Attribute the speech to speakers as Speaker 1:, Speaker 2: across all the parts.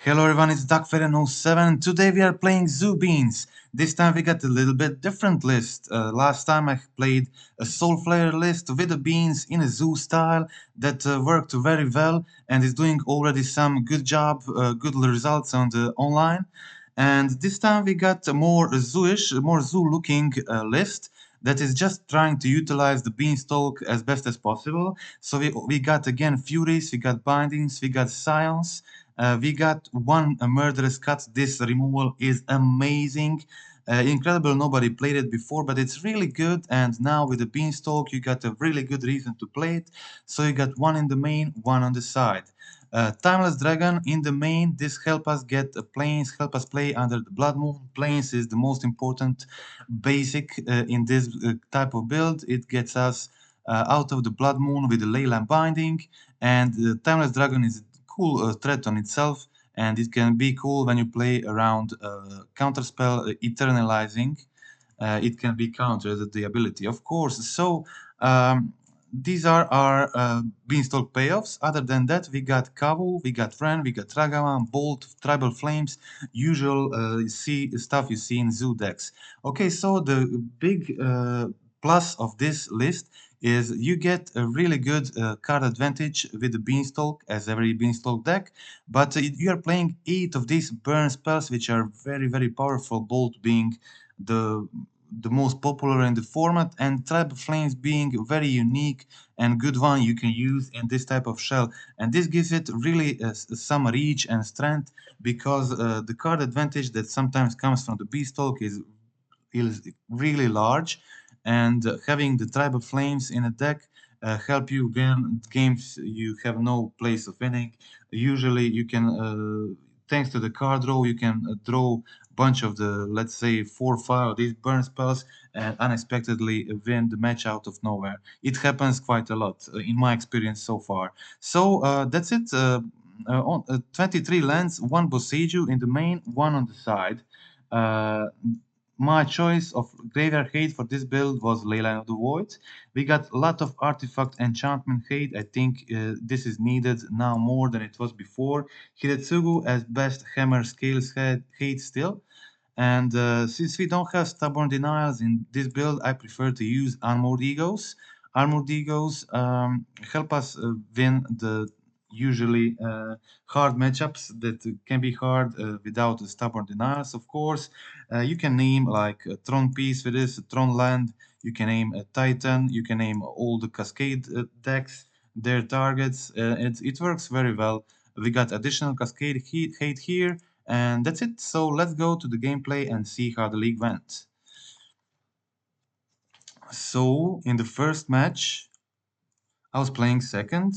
Speaker 1: Hello everyone, it's DuckFaden07 and today we are playing Zoo Beans. This time we got a little bit different list. Last time I played a Soul Flare list with the beans in a zoo style that worked very well and is doing already some good job, good results on the online. And this time we got a more zoo-ish, more zoo-looking list that is just trying to utilize the beanstalk as best as possible. So we got again Furies, we got Bindings, we got Scions. We got one murderous cut. This removal is amazing. Incredible, nobody played it before, but it's really good. And now with the beanstalk, you got a really good reason to play it. So you got one in the main, one on the side. Timeless Dragon in the main. This help us get planes, help us play under the Blood Moon. Planes is the most important basic in this type of build. It gets us out of the Blood Moon with the Leyline Binding, and Timeless Dragon is cool threat on itself, and it can be cool when you play around counterspell eternalizing. It can be countered the ability, of course. So these are our beanstalk payoffs. Other than that, we got Kavu, we got Wrenn, we got Ragavan, Bolt, Tribal Flames, usual stuff you see in zoo decks. Okay, so the big plus of this list is you get a really good card advantage with the Beanstalk, as every Beanstalk deck, but you are playing 8 of these burn spells, which are very, very powerful, Bolt being the most popular in the format, and Tribal Flames being a very unique and good one you can use in this type of shell. And this gives it really some reach and strength, because the card advantage that sometimes comes from the Beanstalk is really large, and having the Tribal Flames in a deck help you win games you have no place of winning. Usually you can, thanks to the card draw, you can draw a bunch of the, let's say, 4 or 5 of these burn spells and unexpectedly win the match out of nowhere. It happens quite a lot in my experience so far. So that's it. On 23 lands, 1 Boseiju in the main, 1 on the side. My choice of graveyard hate for this build was Leyline of the Void. We got a lot of artifact enchantment hate. I think this is needed now more than it was before. Hiretsugu as best hammer scales hate still. And since we don't have stubborn denials in this build, I prefer to use Armored Egos. Armored Egos help us win the usually hard matchups that can be hard without stubborn denials, of course. You can name like a Tron piece with this, a Tron land, you can name a Titan, you can name all the Cascade decks, their targets. It works very well. We got additional Cascade hate here, and that's it. So let's go to the gameplay and see how the league went. So in the first match, I was playing second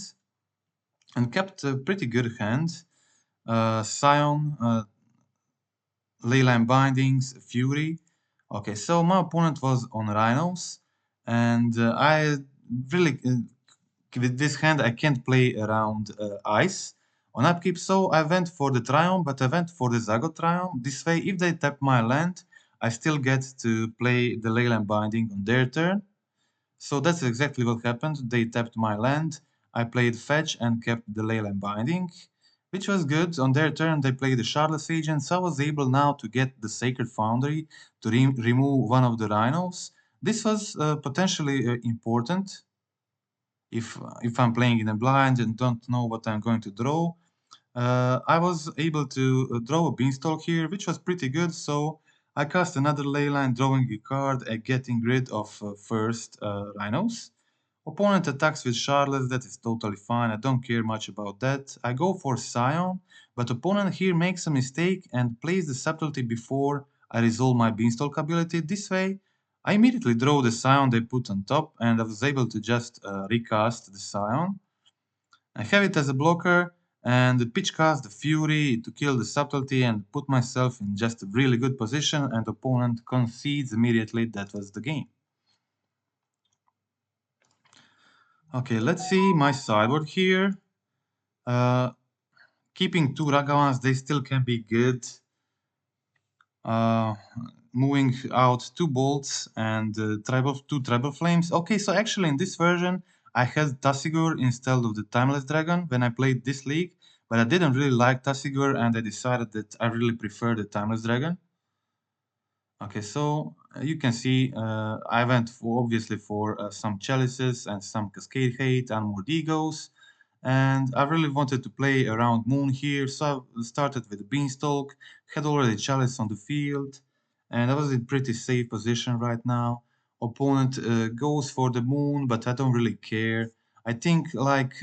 Speaker 1: and kept a pretty good hand. Scion, Leyline Bindings, Fury. Okay, so my opponent was on Rhinos, and I really, with this hand, I can't play around ice on upkeep, so I went for the Triome, but I went for the Zagoth Triome. This way, if they tap my land, I still get to play the Leyline Binding on their turn. So that's exactly what happened. They tapped my land, I played fetch and kept the Leyline Binding, which was good. On their turn, they played the Shardless Agent, so I was able now to get the Sacred Foundry to remove one of the Rhinos. This was potentially important if I'm playing in a blind and don't know what I'm going to draw. I was able to draw a Beanstalk here, which was pretty good, so I cast another Leyline, drawing a card and getting rid of first Rhinos. Opponent attacks with Shardless, that is totally fine, I don't care much about that. I go for Scion, but opponent here makes a mistake and plays the Subtlety before I resolve my Beanstalk ability. This way, I immediately draw the Scion they put on top, and I was able to just recast the Scion. I have it as a blocker, and pitch cast the Fury to kill the Subtlety and put myself in just a really good position, and opponent concedes immediately. That was the game. Okay, let's see my sideboard here. Keeping 2 Ragavans, they still can be good. Moving out 2 bolts and 2 Tribal Flames. Okay, so actually in this version, I had Tassigur instead of the Timeless Dragon when I played this league, but I didn't really like Tasigur, and I decided that I really prefer the Timeless Dragon. Okay, so you can see I went for, obviously for some Chalices and some Cascade Hate and more Digos, and I really wanted to play around Moon here, so I started with the Beanstalk, had already Chalice on the field, and I was in pretty safe position right now. Opponent goes for the Moon, but I don't really care. I think like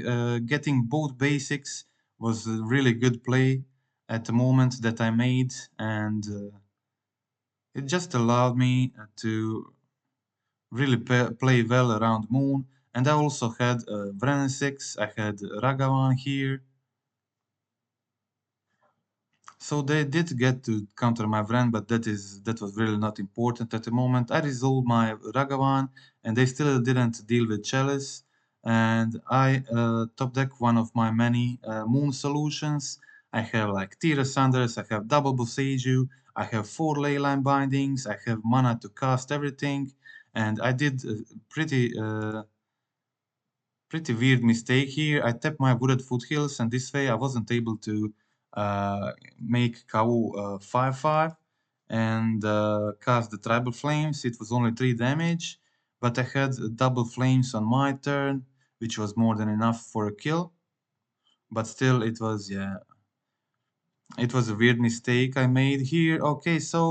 Speaker 1: getting both basics was a really good play at the moment that I made, and it just allowed me to really play well around Moon. And I also had Wrenn and Six, I had Ragavan here. So they did get to counter my Wrenn, but that was really not important at the moment. I resolved my Ragavan, and they still didn't deal with Chalice. And I top deck one of my many Moon solutions. I have like Tira Sanders, I have double Boseiju, I have 4 Leyline Bindings, I have mana to cast everything, and I did pretty weird mistake here. I tapped my Wooded Foothills, and this way I wasn't able to make Kavu 5/5 and cast the Tribal Flames. It was only 3 damage, but I had double Flames on my turn, which was more than enough for a kill. But still, it was, yeah, it was a weird mistake I made here. Okay, so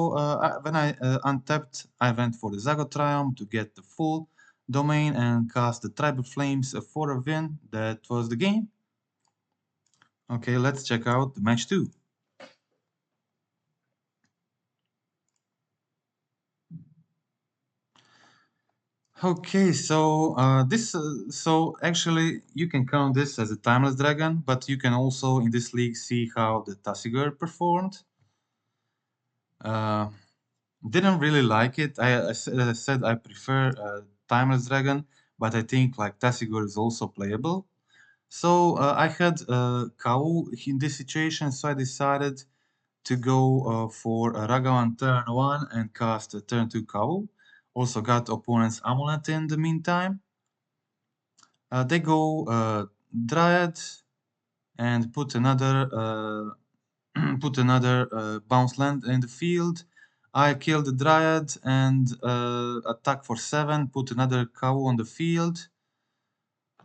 Speaker 1: when I untapped, I went for the Zagoth Triome to get the full domain and cast the Tribal Flames for a win. That was the game. Okay, let's check out the match 2. Okay, so so actually you can count this as a Timeless Dragon, but you can also in this league see how the Tasigur performed. Uh, didn't really like it. As I said, I prefer Timeless Dragon, but I think like Tasigur is also playable. So I had Kau in this situation, so I decided to go for a Ragavan turn 1 and cast a turn 2 Kau. Also got opponent's Amulet in the meantime. They go Dryad and put another put another bounce land in the field. I kill the Dryad and attack for 7, put another cow on the field.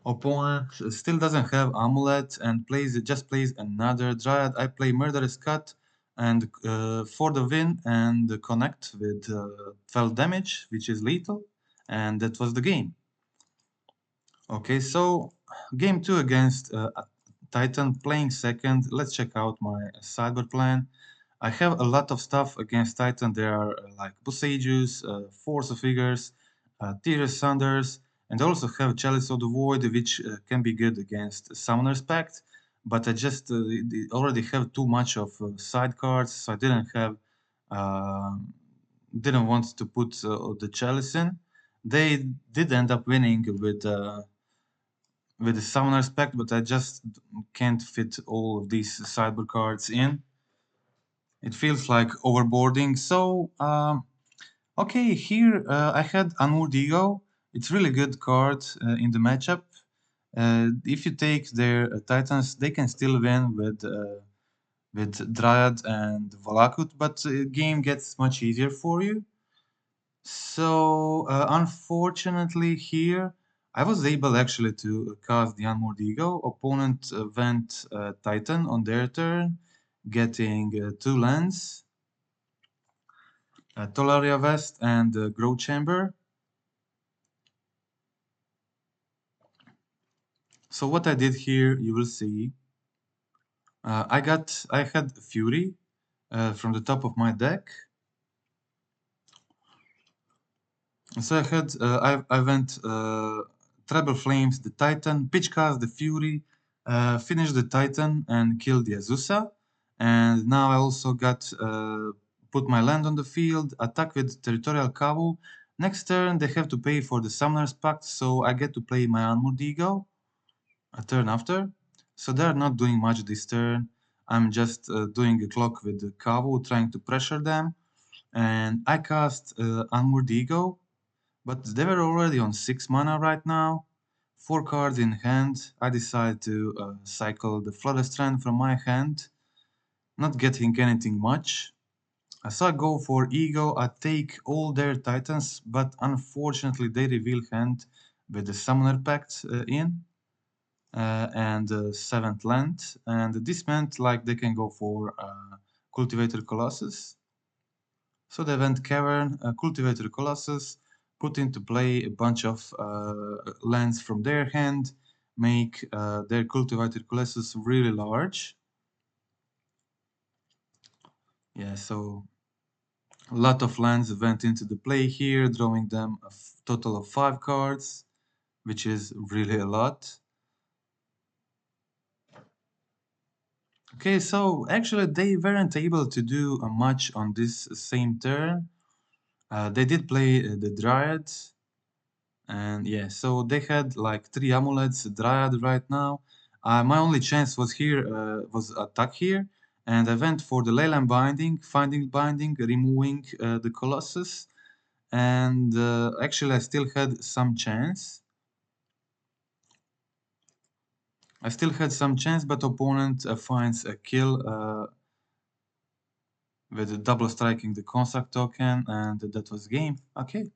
Speaker 1: Opponent still doesn't have Amulet and just plays another Dryad. I play Murderous Cut and for the win and connect with 12 damage, which is lethal, and that was the game. Okay, so game 2 against Titan, playing second. Let's check out my sideboard plan. I have a lot of stuff against Titan. There are like Boseijus, Force of Figures, Tears Sunders, and I also have Chalice of the Void, which can be good against Summoner's Pact. But I just already have too much of side cards, so I didn't want to put the Chalice in. They did end up winning with the Summoner's Pact, but I just can't fit all of these sideboard cards in. It feels like overboarding. So, okay, here I had MTGO. It's really good card in the matchup. If you take their Titans, they can still win with Dryad and Volakut, but the game gets much easier for you. So, unfortunately here, I was able actually to cast the MTGO. Opponent went Titan on their turn, getting 2 lands. Tolaria West and Grow Chamber. So what I did here, you will see. I had Fury from the top of my deck. So I had I went Treble Flames the Titan, Pitchcast the Fury, finished the Titan and killed the Azusa. And now I also got put my land on the field, attack with Territorial Kavu. Next turn they have to pay for the Summoner's Pact, so I get to play my MTGO a turn after. So they're not doing much this turn. I'm just doing a clock with the Kavu, trying to pressure them. And I cast Unmoored Ego, but they were already on 6 mana right now. 4 cards in hand. I decide to cycle the Flutterstrand from my hand, not getting anything much. So I go for Ego, I take all their Titans, but unfortunately they reveal hand with the Summoner Pact in. And 7th land, and this meant like they can go for Cultivator Colossus. So they went Cavern, Cultivator Colossus, put into play a bunch of lands from their hand, make their Cultivator Colossus really large. Yeah, so a lot of lands went into the play here, drawing them a total of 5 cards, which is really a lot. Okay, so actually they weren't able to do much on this same turn. They did play the Dryad, and yeah, so they had like 3 amulets, Dryad right now. My only chance was here, was attack here, and I went for the Leyline Binding, finding Binding, removing the Colossus, and actually I still had some chance. But opponent finds a kill with double striking the construct token, and that was game. Okay,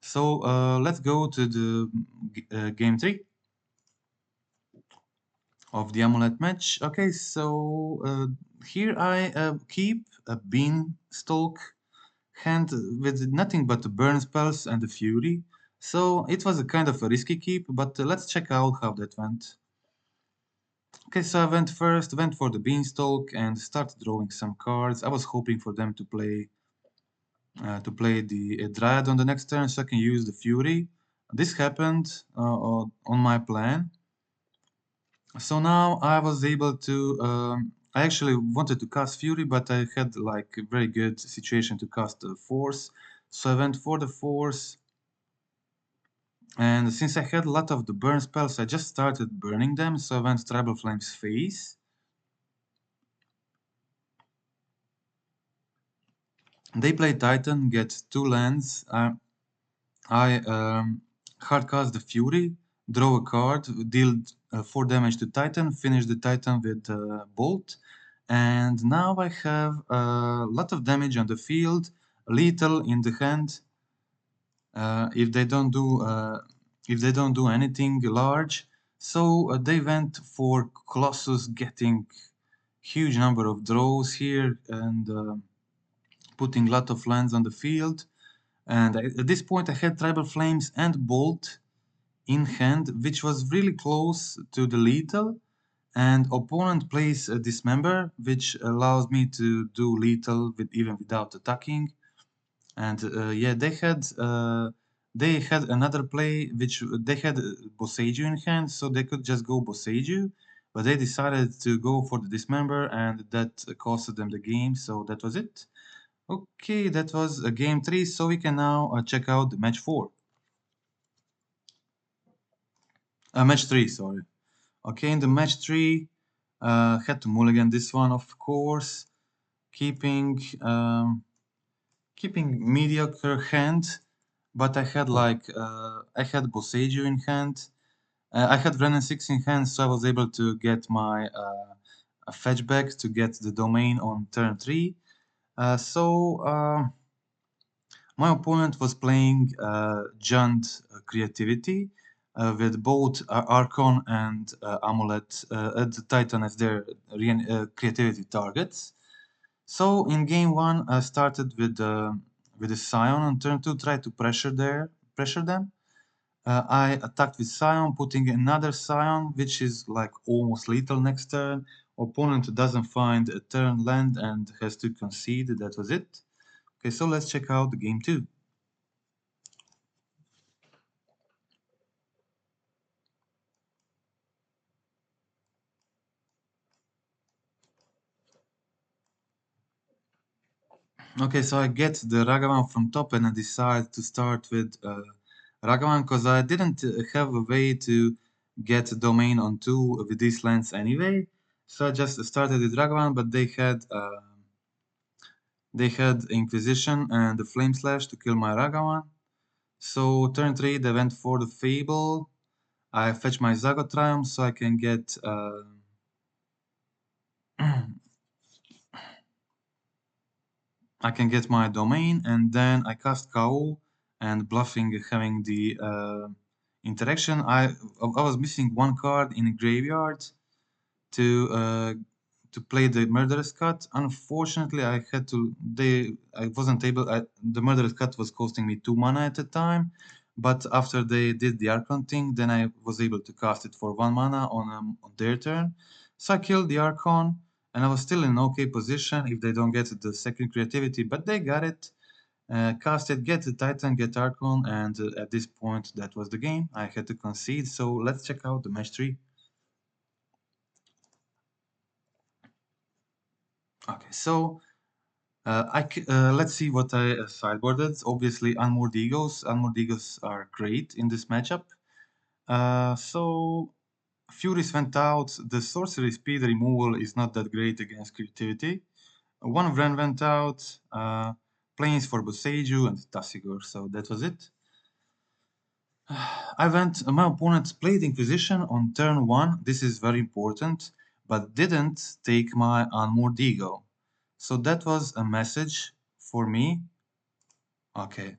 Speaker 1: so let's go to the game 3 of the amulet match. Okay, so here I keep a Beanstalk hand with nothing but the burn spells and the fury. So it was a kind of a risky keep, but let's check out how that went. Okay, so I went for the Beanstalk and started drawing some cards. I was hoping for them to play the Dryad on the next turn so I can use the Fury. This happened on my plan. So now I was able to, I actually wanted to cast Fury, but I had like a very good situation to cast the Force. So I went for the Force. And since I had a lot of the burn spells, I just started burning them. So I went Tribal Flames Face. They play Titan, get 2 lands. I hard cast the Fury, draw a card, deal 4 damage to Titan, finish the Titan with Bolt, and now I have a lot of damage on the field, lethal in the hand. If they don't do anything large, so they went for Colossus, getting huge number of draws here and putting a lot of lands on the field. And at this point I had Tribal Flames and Bolt in hand, which was really close to the lethal, and opponent plays a Dismember, which allows me to do lethal even without attacking. And yeah, they had another play, which they had Boseiju in hand, so they could just go Boseiju, but they decided to go for the Dismember, and that costed them the game, so that was it. Okay, that was game 3, so we can now check out the match 4. Match 3, sorry. Okay, in the match 3, had to mulligan this one, of course, keeping mediocre hand, but I had I had Boseiju in hand. I had Wrenn and Six in hand, so I was able to get my fetch back to get the domain on turn 3. My opponent was playing Junt Creativity with both Archon and Amulet the Titan as their creativity targets. So in game 1 I started with the Scion on turn 2, tried to pressure them. I attacked with Scion, putting another Scion, which is like almost lethal next turn. Opponent doesn't find a turn land and has to concede. That was it. Okay, so let's check out the game 2. Okay, so I get the Ragavan from top and I decide to start with Ragavan because I didn't have a way to get a domain on 2 with these lands anyway. So I just started with Ragavan, but they had Inquisition and the Flame Slash to kill my Ragavan. So turn 3 they went for the Fable. I fetch my Zagoth Triome so I can get I can get my domain, and then I cast KO and bluffing having the interaction. I was missing one card in a graveyard to uh, to play the Murderous Cut. Unfortunately, I wasn't able. The Murderous Cut was costing me 2 mana at the time, but after they did the Archon thing, then I was able to cast it for 1 mana on their turn. So I killed the Archon, and I was still in an okay position if they don't get the second creativity, but they got it. Cast it, get the Titan, get Archon, and at this point that was the game. I had to concede, so let's check out the match tree. Okay, so let's see what I sideboarded. Obviously, Unmoored Egos. Unmoored Egos are great in this matchup. So Furies went out. The sorcery speed removal is not that great against creativity. One of Wrenn went out. Planes for Boseiju and Tassigor. So that was it. My opponent played Inquisition on turn 1. This is very important, but didn't take my Unmoored Ego. So that was a message for me. Okay,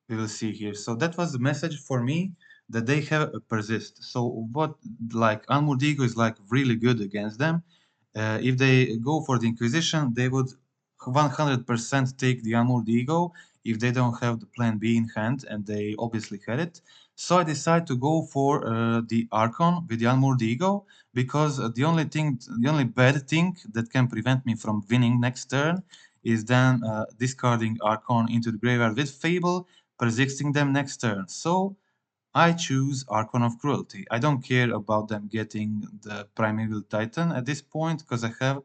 Speaker 1: we will see here. So that was the message for me that they have a persist. So what, like Unmoored Ego is like really good against them. If they go for the Inquisition, they would 100% take the Unmoored Ego if they don't have the plan B in hand, and they obviously had it. So I decided to go for the Archon with the Unmoored Ego, because the only bad thing that can prevent me from winning next turn is then discarding Archon into the graveyard with Fable, persisting them next turn. So I choose Archon of Cruelty. I don't care about them getting the Primeval Titan at this point, because I have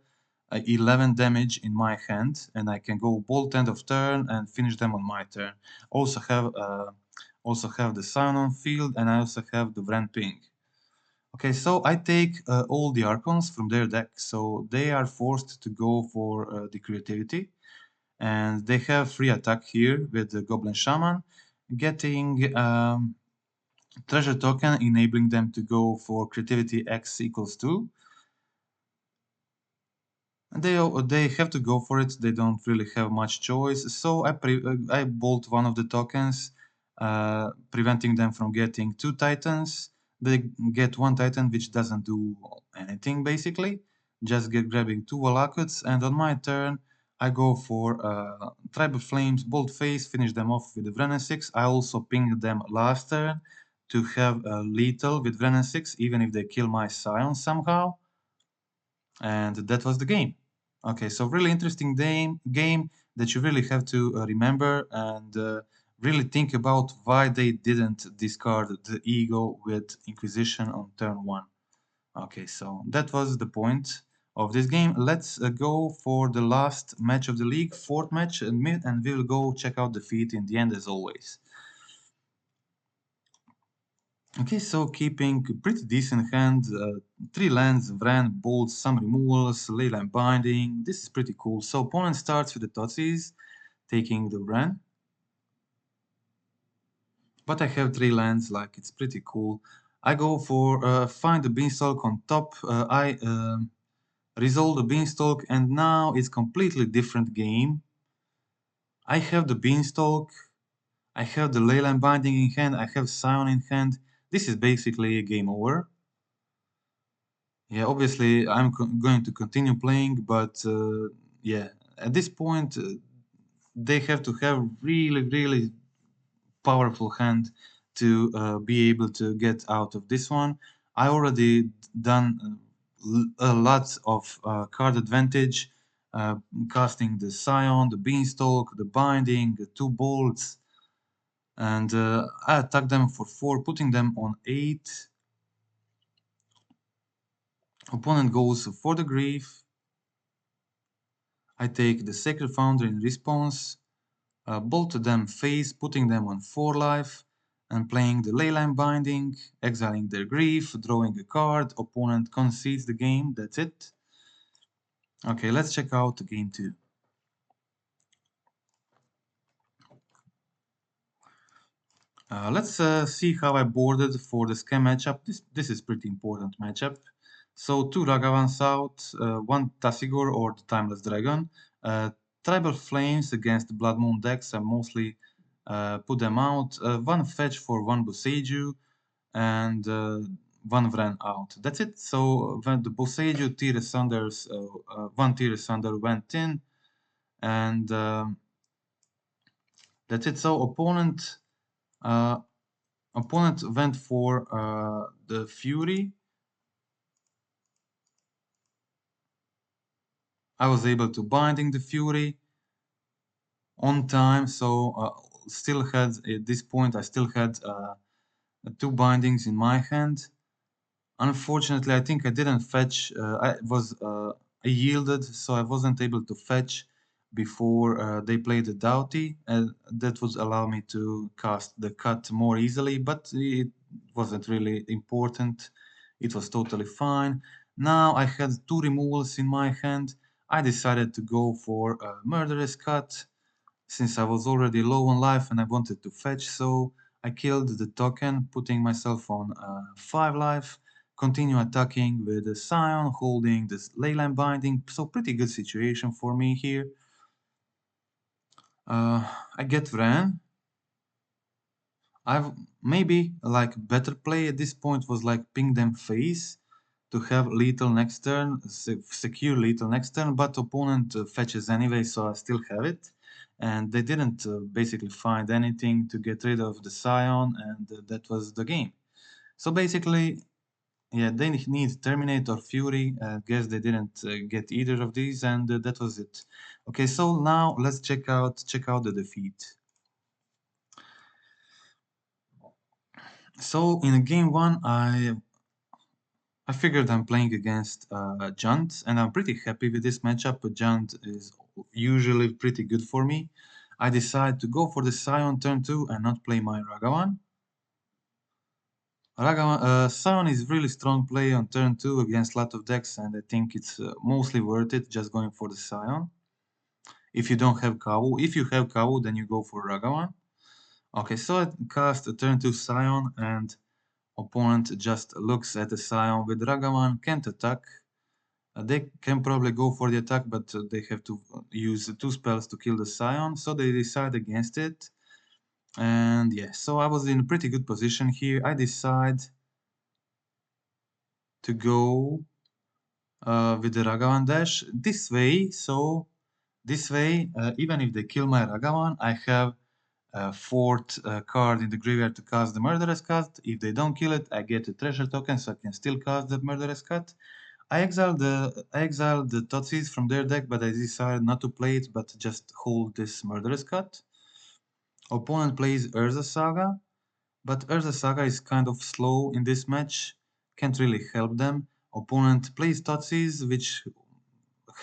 Speaker 1: 11 damage in my hand, and I can go Bolt end of turn and finish them on my turn. Also have the Scion on field, and I also have the Wrenn Ping. Okay, so I take all the Archons from their deck, so they are forced to go for the creativity, and they have free attack here with the Goblin Shaman, getting treasure token, enabling them to go for creativity X equals 2. And they have to go for it. They don't really have much choice. So I bolt one of the tokens, preventing them from getting 2 titans. They get 1 titan, which doesn't do anything basically. Just grabbing 2 Valakuts, and on my turn I go for Tribal Flames, Bolt Face, finish them off with the Wrenn and Six. I also ping them last turn to have lethal with Wrenn and Six, even if they kill my Scion somehow. And that was the game. Okay, so really interesting game that you really have to remember and really think about why they didn't discard the Ego with Inquisition on turn 1. Okay, so that was the point of this game. Let's go for the last match of the league, 4th match, and we'll go check out the feat in the end as always. Okay, so keeping pretty decent hand, 3 lands, Wrenn, bolts, some removals, Leyline Binding. This is pretty cool. So opponent starts with the Totsis, taking the Wrenn. But I have 3 lands, like it's pretty cool. I go for find the Beanstalk on top. I resolve the Beanstalk, and now it's completely different game. I have the Beanstalk, I have the Leyline Binding in hand, I have Scion in hand. This is basically a game over. Yeah, obviously I'm going to continue playing, but yeah, at this point they have to have really powerful hand to be able to get out of this one. I already done a lot of card advantage, casting the Scion, the Beanstalk, the Binding, the 2 bolts, and I attack them for 4, putting them on 8. Opponent goes for the Grief. I take the Sacred Foundry in response, bolt them face, putting them on 4 life, and playing the Leyline Binding, exiling their Grief, drawing a card, opponent concedes the game, that's it. Okay, let's check out game 2. Let's see how I boarded for the scam matchup. This is pretty important matchup. So two Ragavans out, one Tassigor or the Timeless Dragon. Tribal Flames against Blood Moon decks. I mostly put them out. One fetch for one Boseiju and one Wrenn out. That's it. So when the Boseiju Tier Sunders, one Tier Sunder went in, and that's it. So uh, opponent went for the Fury. I was able to binding the Fury on time, so still had at this point I still had two bindings in my hand. Unfortunately, I think I didn't fetch. I yielded, so I wasn't able to fetch before they played the Doughty, and that would allow me to cast the cut more easily. But it wasn't really important. It was totally fine. Now I had two removals in my hand. I decided to go for a Murderous Cut since I was already low on life and I wanted to fetch, so I killed the token, putting myself on 5 life, continue attacking with the Scion, holding this Leyline Binding, so pretty good situation for me here. I get Wrenn. I've maybe like better play at this point was like ping them face to have lethal next turn, secure lethal next turn, but opponent fetches anyway, so I still have it. And they didn't basically find anything to get rid of the Scion, and that was the game. So basically, yeah, they need Terminator Fury. I guess they didn't get either of these, and that was it. Okay, so now let's check out the defeat. So in game one, I figured I'm playing against Junt, and I'm pretty happy with this matchup. Junt is usually pretty good for me. I decide to go for the Scion turn 2 and not play my Ragavan. Scion is really strong play on turn 2 against a lot of decks, and I think it's mostly worth it just going for the Scion. If you don't have Kavu, if you have Kavu, then you go for Ragavan. Okay, so I cast a turn 2 Scion, and opponent just looks at the Scion with Ragavan, can't attack. They can probably go for the attack, but they have to use two spells to kill the Scion, so they decide against it. And yeah, so I was in a pretty good position here. I decide to go with the Ragavan dash this way. So this way, even if they kill my Ragavan, I have a fourth card in the graveyard to cast the Murderous Cut. If they don't kill it, I get a treasure token, so I can still cast the Murderous Cut. I exiled the Totsis from their deck, but I decided not to play it, but just hold this Murderous Cut. Opponent plays Urza Saga, but Urza Saga is kind of slow in this match, can't really help them. Opponent plays Totsis, which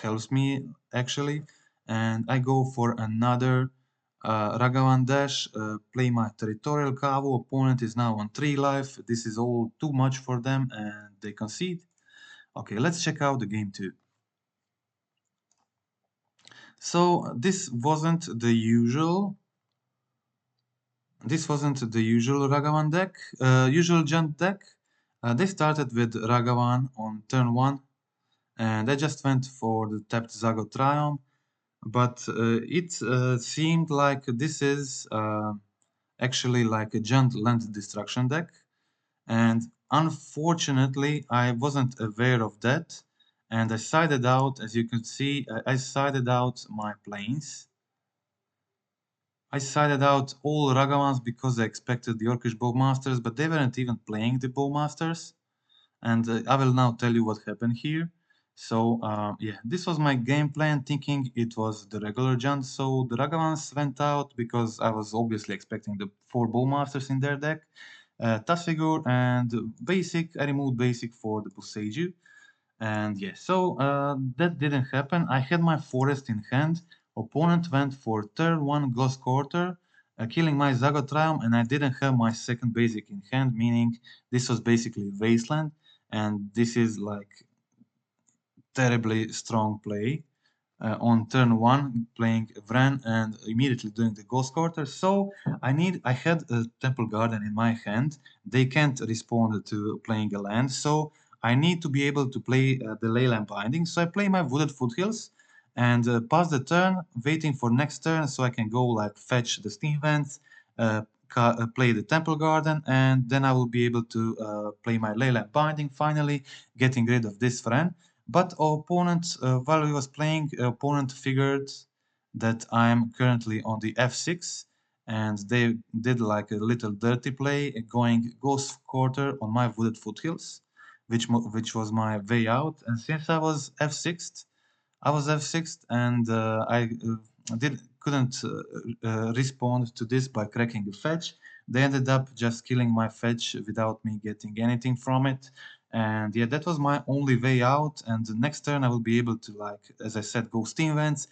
Speaker 1: helps me actually, and I go for another Ragavan dash, play my Territorial Kavu. Opponent is now on 3 life. This is all too much for them, and they concede. Okay, let's check out the game 2. So this wasn't the usual Ragavan deck, usual Junt deck. They started with Ragavan on turn 1, and I just went for the tapped Zagoth Triome, but it seemed like this is actually like a Junt land destruction deck, and unfortunately I wasn't aware of that, and I sided out, as you can see, I sided out my planes. I sided out all Ragavans because I expected the Orcish Bowmasters, but they weren't even playing the Bowmasters. And I will now tell you what happened here. So yeah, this was my game plan, thinking it was the regular Junt. So the Ragavans went out because I was obviously expecting the 4 Bowmasters in their deck. Tassigor and Basic, I removed Basic for the Boseiju. And yeah, so that didn't happen. I had my forest in hand. Opponent went for turn 1 Ghost Quarter, killing my Zagoth Triome, and I didn't have my second basic in hand, meaning this was basically Wasteland, and this is like terribly strong play. on turn 1 playing Wrenn and immediately doing the Ghost Quarter. So I had a Temple Garden in my hand. They can't respond to playing a land, so I need to be able to play the Leyline Binding. So I play my Wooded Foothills and pass the turn, waiting for next turn so I can go like fetch the Steam Vents, play the Temple Garden, and then I will be able to play my Leyline Binding finally, getting rid of this Wrenn. But our opponent, while he was playing, opponent figured that I'm currently on the f6, and they did like a little dirty play, going Ghost Quarter on my Wooded Foothills, which was my way out. And since I was f6th, and I couldn't respond to this by cracking a fetch. They ended up just killing my fetch without me getting anything from it. And yeah, that was my only way out. And the next turn I will be able to, like, as I said, go Steam Vents,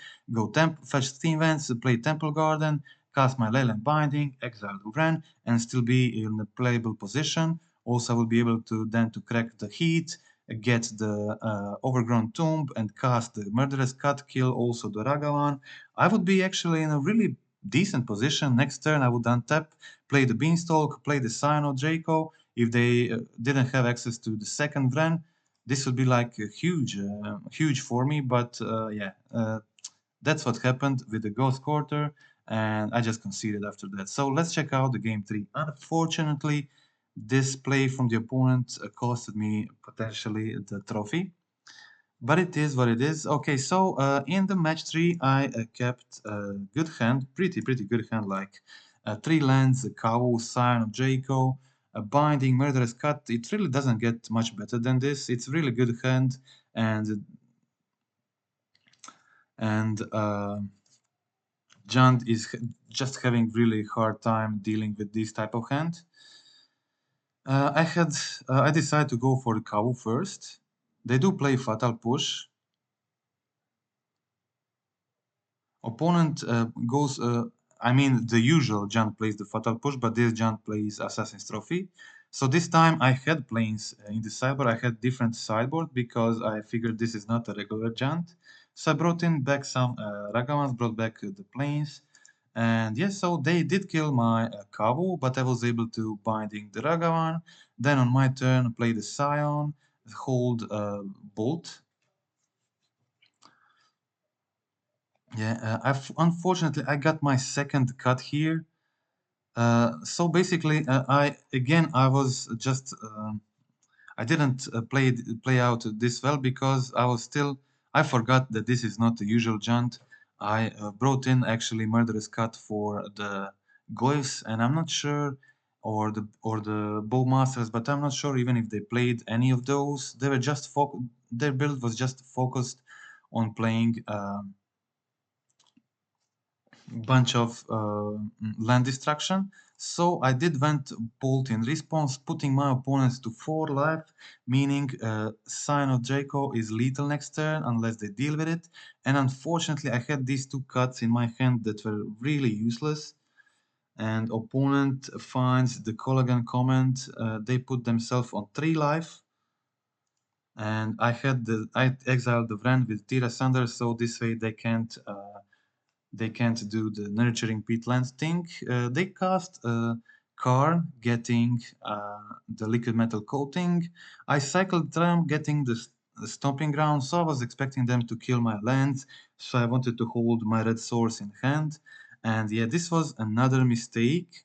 Speaker 1: fetch Steam Vents, play Temple Garden, cast my Leyline Binding, exile the Wrenn, and still be in a playable position. Also, I will be able to then to crack the Heat, get the Overgrown Tomb, and cast the Murderous Cut, kill also the Ragavan. I would be actually in a really decent position. Next turn I would untap, play the Beanstalk, play the Scion of Draco. If they didn't have access to the second Wrenn, this would be like a huge for me. But yeah, that's what happened with the Ghost Quarter, and I just conceded after that. So let's check out the game 3. Unfortunately, this play from the opponent costed me potentially the trophy. But it is what it is. Okay, so in the match 3, I kept a good hand, pretty good hand, like 3 lands, a Kavu, Scion of Draco, a Binding, Murderous Cut. It really doesn't get much better than this. It's really good hand, and Jund is just having really hard time dealing with this type of hand. I decided to go for the Kavu first. They do play Fatal Push. Opponent goes, I mean, the usual Jund plays the Fatal Push, but this Jund plays Assassin's Trophy. So this time I had planes in the sideboard. I had different sideboard because I figured this is not a regular Jund. So I brought in back some Ragavans, brought back the planes. And yes, so they did kill my Kavu, but I was able to binding the Ragavan. Then on my turn, play the Scion, hold Bolt. Yeah, unfortunately I got my second cut here. So basically, I was just I didn't play out this well because I forgot that this is not the usual Jund. I brought in actually Murderous Cut for the Goyfs, and I'm not sure, or the Bowmasters, but I'm not sure even if they played any of those. They were just their build was just focused on playing. Bunch of land destruction. So I did went bolt in response, putting my opponents to 4 life, meaning Scion of Draco is lethal next turn unless they deal with it. And unfortunately, I had these 2 cuts in my hand that were really useless. And opponent finds the Collagen comment. They put themselves on 3 life. And I exiled the Wrenn with Tira Sunder, so this way they can't do the nurturing peatlands thing. They cast Karn, getting the liquid metal coating. I cycled Triumph, getting the Stomping Ground, so I was expecting them to kill my lands, so I wanted to hold my red source in hand. And yeah, this was another mistake.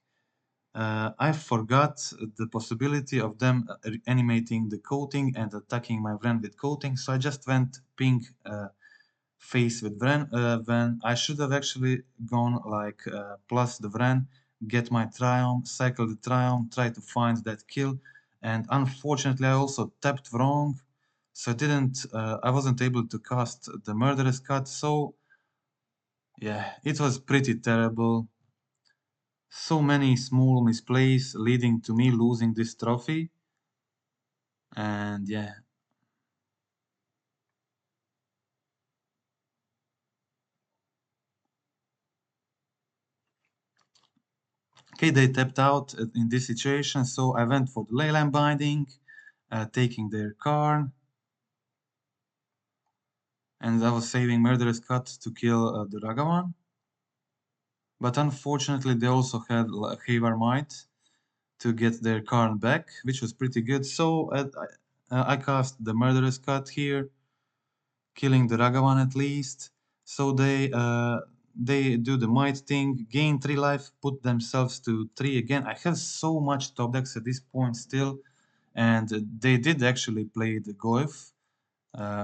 Speaker 1: I forgot the possibility of them animating the coating and attacking my Wrenn with coating, so I just went pink face with Wrenn. When I should have actually gone like plus the Wrenn, get my Triumph, cycle the Triumph, try to find that kill, and unfortunately I also tapped wrong, so I wasn't able to cast the Murderous Cut. So yeah, it was pretty terrible. So many small misplays leading to me losing this trophy, and yeah. Okay, they tapped out in this situation, so I went for the Leyline Binding, taking their Karn. and I was saving Murderous Cut to kill the Ragavan. But unfortunately, they also had Havar Might to get their card back, which was pretty good. So I cast the Murderous Cut here, killing the Ragavan at least. So they do the might thing, gain 3 life, put themselves to 3 again. I have so much top decks at this point still, and they did actually play the Goef,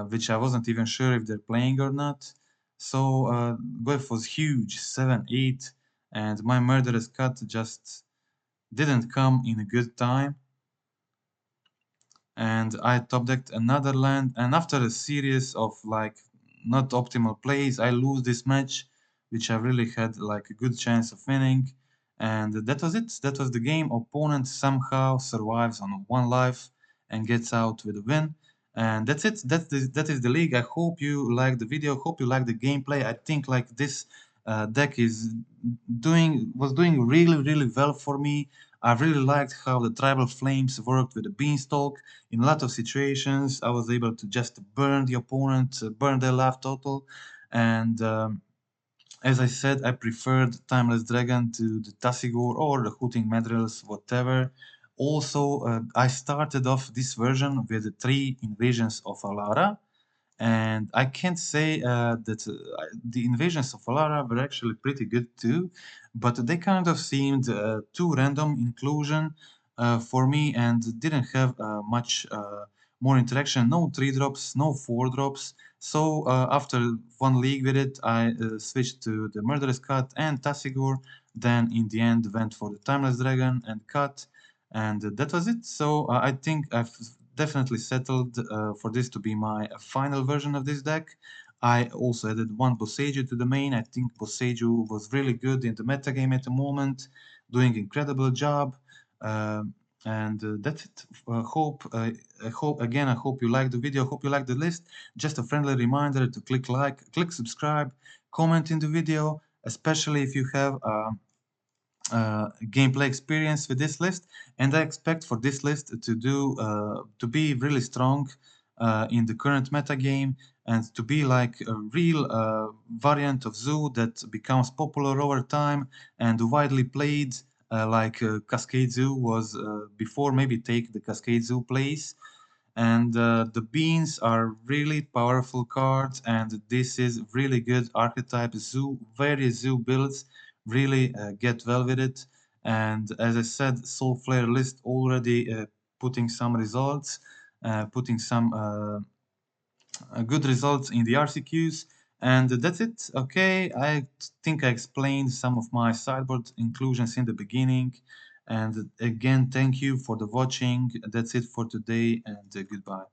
Speaker 1: which I wasn't even sure if they're playing or not. So Goef was huge, 7-8, and my Murderous Cut just didn't come in a good time. And I top decked another land, and after a series of like not optimal plays, I lose this match, which I really had like a good chance of winning. And that was it. That was the game. Opponent somehow survives on 1 life and gets out with a win. And that's it. That is the league. I hope you like the video. Hope you like the gameplay. I think like this deck was doing really well for me. I really liked how the Tribal Flames worked with the Beanstalk. In a lot of situations, I was able to just burn the opponent, burn their life total. And as I said, I preferred Timeless Dragon to the Tassigor or the Hooting Madrills, whatever. Also, I started off this version with the 3 Invasions of Alara. And I can't say that the Invasions of Alara were actually pretty good too, but they kind of seemed too random inclusion for me and didn't have much more interaction. No 3 drops, no 4 drops. So after 1 league with it, I switched to the Murderous Cut and Tassigor. Then in the end went for the Timeless Dragon and Cut, and that was it. So I think I've definitely settled for this to be my final version of this deck. I also added 1 Boseiju to the main. I think Boseiju was really good in the metagame at the moment, doing incredible job. And that's it. I hope you like the video. I hope you like the list. Just a friendly reminder to click like, click subscribe, comment in the video, especially if you have gameplay experience with this list, and I expect for this list to be really strong in the current meta game and to be like a real variant of Zoo that becomes popular over time and widely played, like Cascade Zoo was before. Maybe take the Cascade Zoo place. And the beans are really powerful cards, and this is really good archetype Zoo. Various Zoo builds really get well with it. And as I said, Soul Flare list already putting some results, putting some good results in the RCQs. And that's it. Okay, I think I explained some of my sideboard inclusions in the beginning. And again, thank you for the watching. That's it for today, and goodbye.